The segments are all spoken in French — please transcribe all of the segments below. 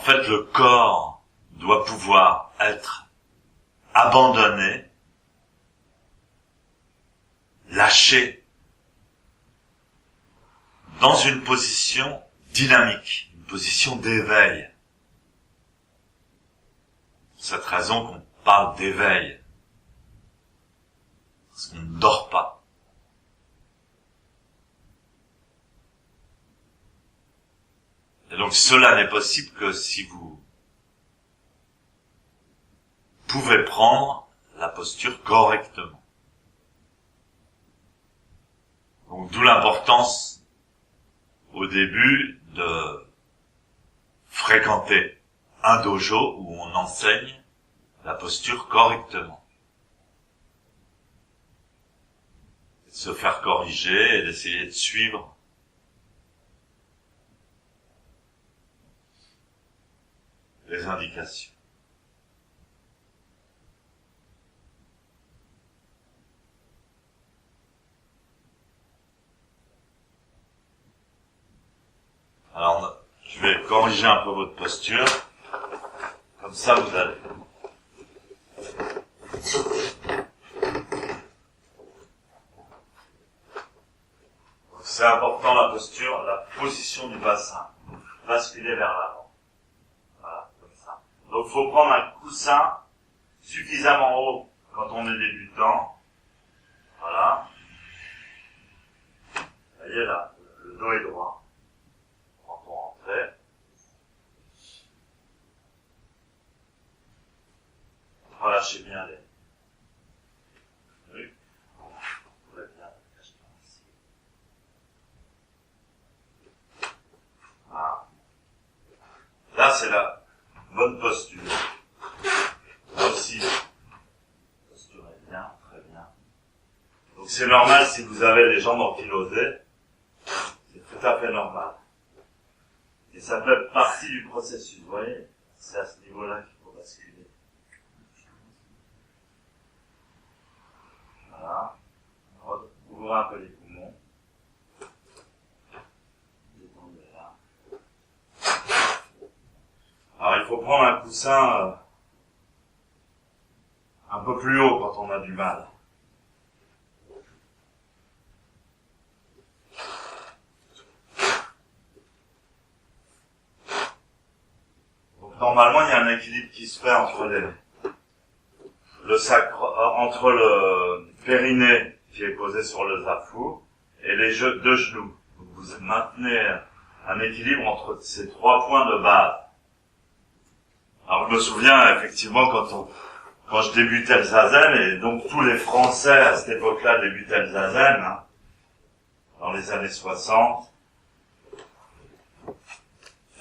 fait, le corps doit pouvoir être abandonné, lâché, dans une position dynamique, une position d'éveil. C'est cette raison qu'on parle d'éveil. Parce qu'on ne dort pas. Et donc cela n'est possible que si vous pouvez prendre la posture correctement. Donc d'où l'importance au début de fréquenter un dojo où on enseigne la posture correctement. Et de se faire corriger et d'essayer de suivre les indications. Alors, je vais corriger un peu votre posture. Comme ça, vous allez. C'est important la posture, la position du bassin. Basculer vers l'avant. Voilà, comme ça. Donc, il faut prendre un coussin suffisamment haut quand on est débutant. Voilà. Vous voyez là, le dos est droit. Relâchez bien les trucs. Voilà. Là, c'est la bonne posture. Là aussi, posturez bien, très bien. Donc c'est normal si vous avez les jambes ankylosées. C'est tout à fait normal. Et ça fait partie du processus, vous voyez. C'est à ce niveau-là qu'il faut basculer. Voilà. Ouvrez un peu les poumons. Détendez là. Alors il faut prendre un coussin un peu plus haut quand on a du mal. Donc normalement il y a un équilibre qui se fait entre le sacre, entre le périnée qui est posé sur le zafu et les deux genoux. Donc vous maintenez un équilibre entre ces trois points de base. Alors je me souviens effectivement quand je débutais le zazen, et donc tous les Français à cette époque-là débutaient le zazen, hein, dans les années 60,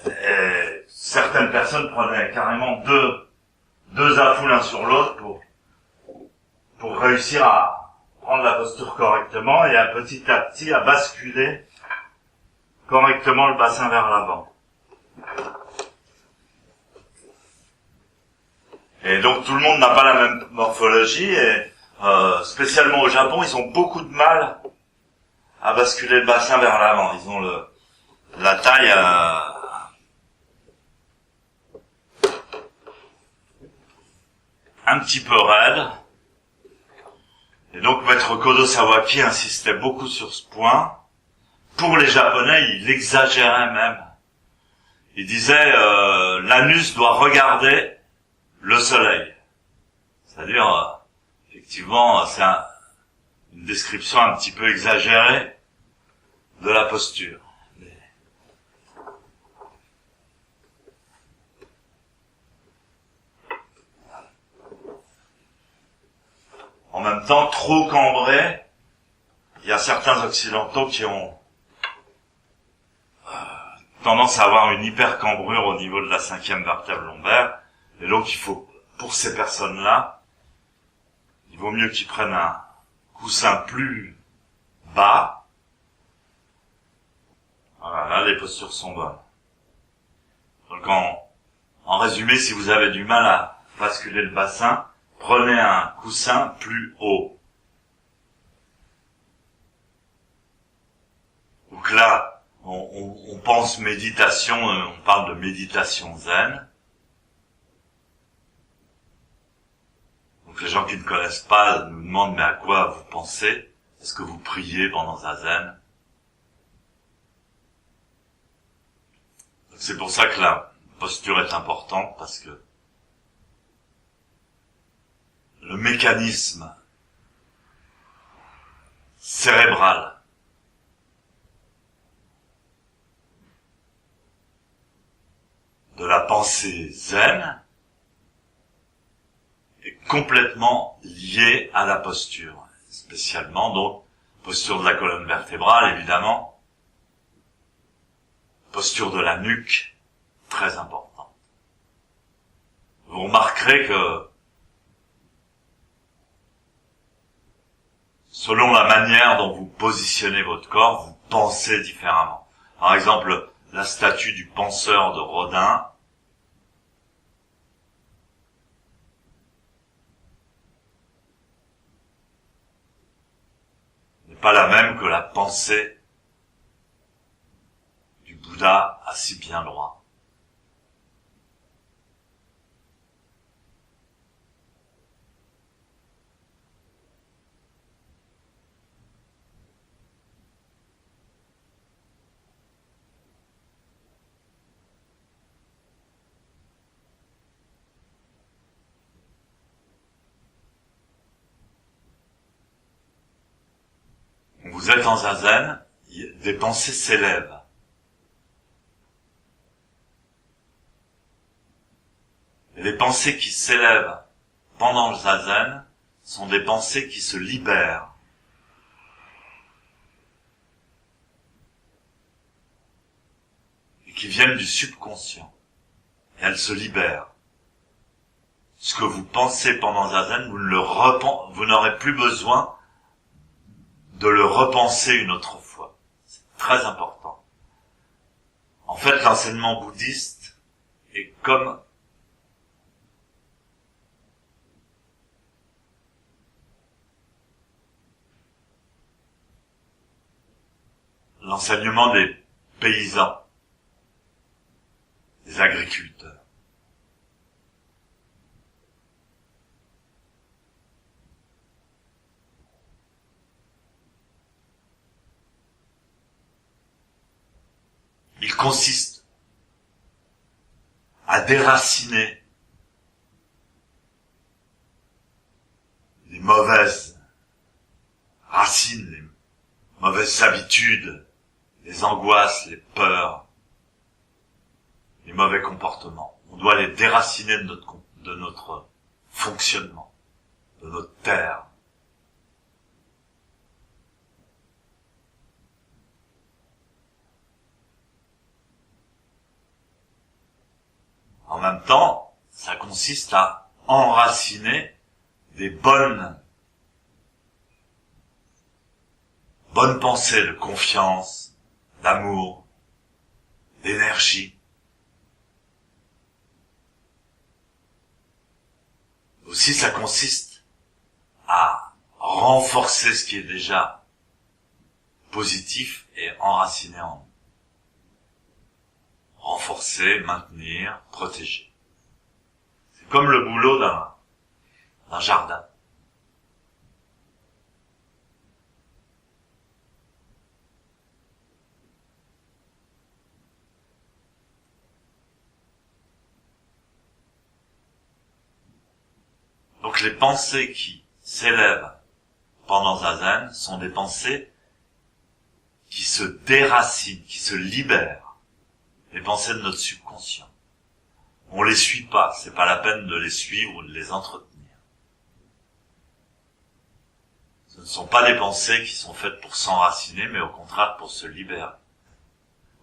et certaines personnes prenaient carrément deux zafus l'un sur l'autre pour réussir à prendre la posture correctement et à petit à petit à basculer correctement le bassin vers l'avant. Et donc tout le monde n'a pas la même morphologie et spécialement au Japon, ils ont beaucoup de mal à basculer le bassin vers l'avant. Ils ont la taille un petit peu raide. Et donc Maître Kodo Sawaki insistait beaucoup sur ce point. Pour les Japonais, il exagérait même. Il disait l'anus doit regarder le soleil. C'est-à-dire, effectivement, c'est une description un petit peu exagérée de la posture. En même temps, trop cambré, il y a certains occidentaux qui ont tendance à avoir une hypercambrure au niveau de la 5e vertèbre lombaire. Et donc il faut, pour ces personnes-là, il vaut mieux qu'ils prennent un coussin plus bas. Voilà, là les postures sont bonnes. Donc en résumé, si vous avez du mal à basculer le bassin, prenez un coussin plus haut. Donc là, on pense méditation, on parle de méditation zen. Donc les gens qui ne connaissent pas nous demandent mais à quoi vous pensez? Est-ce que vous priez pendant zazen? C'est pour ça que la posture est importante, parce que le mécanisme cérébral de la pensée zen est complètement lié à la posture, spécialement donc posture de la colonne vertébrale évidemment, posture de la nuque, très importante. Vous remarquerez que selon la manière dont vous positionnez votre corps, vous pensez différemment. Par exemple, la statue du penseur de Rodin n'est pas la même que la pensée du Bouddha assis bien droit. Vous êtes en zazen, des pensées s'élèvent. Et les pensées qui s'élèvent pendant le zazen sont des pensées qui se libèrent. Et qui viennent du subconscient. Et elles se libèrent. Ce que vous pensez pendant le zazen, vous n'aurez plus besoin de le repenser une autre fois. C'est très important. En fait, l'enseignement bouddhiste est comme l'enseignement des paysans, des agriculteurs. Il consiste à déraciner les mauvaises racines, les mauvaises habitudes, les angoisses, les peurs, les mauvais comportements. On doit les déraciner de notre fonctionnement, de notre terre. En même temps, ça consiste à enraciner des bonnes pensées de confiance, d'amour, d'énergie. Aussi, ça consiste à renforcer ce qui est déjà positif et enraciner en nous. Renforcer, maintenir, protéger. C'est comme le boulot d'un jardin. Donc les pensées qui s'élèvent pendant zazen sont des pensées qui se déracinent, qui se libèrent. Les pensées de notre subconscient. On les suit pas, c'est pas la peine de les suivre ou de les entretenir. Ce ne sont pas des pensées qui sont faites pour s'enraciner, mais au contraire pour se libérer.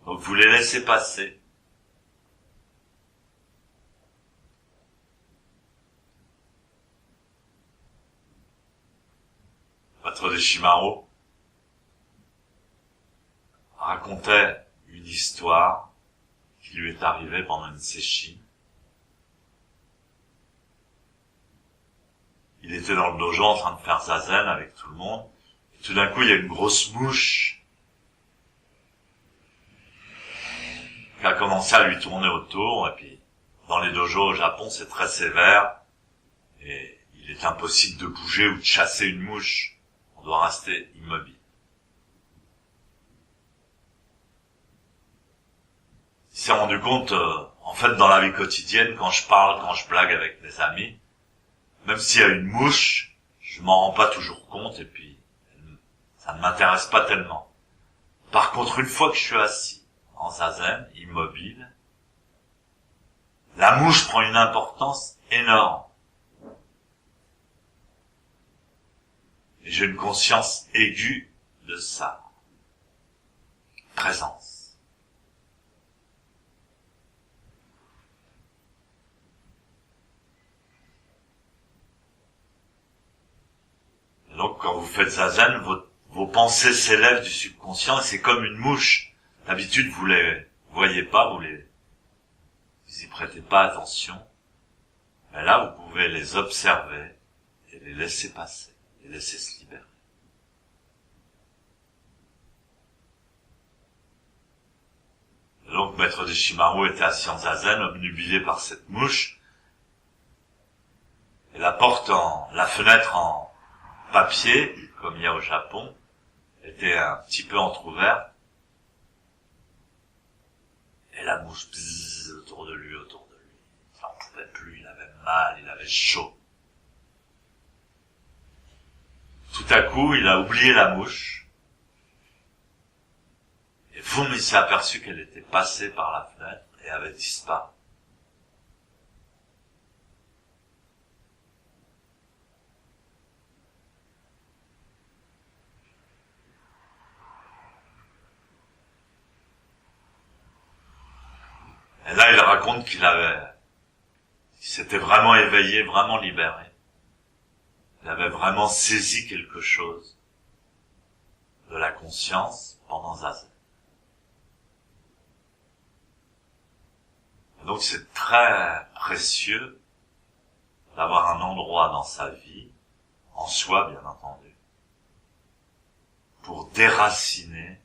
Donc vous les laissez passer. Maître Deshimaru racontait une histoire qui lui est arrivé pendant une séchine. Il était dans le dojo en train de faire zazen avec tout le monde. Et tout d'un coup, il y a une grosse mouche qui a commencé à lui tourner autour, et puis dans les dojos au Japon, c'est très sévère, et il est impossible de bouger ou de chasser une mouche. On doit rester immobile. Il s'est rendu compte, en fait, dans la vie quotidienne, quand je parle, quand je blague avec mes amis, même s'il y a une mouche, je m'en rends pas toujours compte, et puis ça ne m'intéresse pas tellement. Par contre, une fois que je suis assis en zazen, immobile, la mouche prend une importance énorme. Et j'ai une conscience aiguë de sa présence. Et donc, quand vous faites zazen, vos pensées s'élèvent du subconscient, et c'est comme une mouche. D'habitude, vous les voyez pas, vous y prêtez pas attention. Mais là, vous pouvez les observer et les laisser passer, les laisser se libérer. Et donc, Maître Deshimaru était assis en zazen, obnubilé par cette mouche. Et la fenêtre en papier, comme il y a au Japon, était un petit peu entrouverte. Et la mouche, bzzz, autour de lui. Il n'en pouvait plus, il avait mal, il avait chaud. Tout à coup, il a oublié la mouche. Et boum, il s'est aperçu qu'elle était passée par la fenêtre et avait disparu. Et là, il raconte qu'il s'était vraiment éveillé, vraiment libéré. Il avait vraiment saisi quelque chose de la conscience pendant zazen. Et donc c'est très précieux d'avoir un endroit dans sa vie, en soi bien entendu, pour déraciner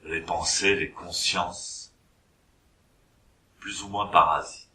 les pensées, les consciences, plus ou moins parasites.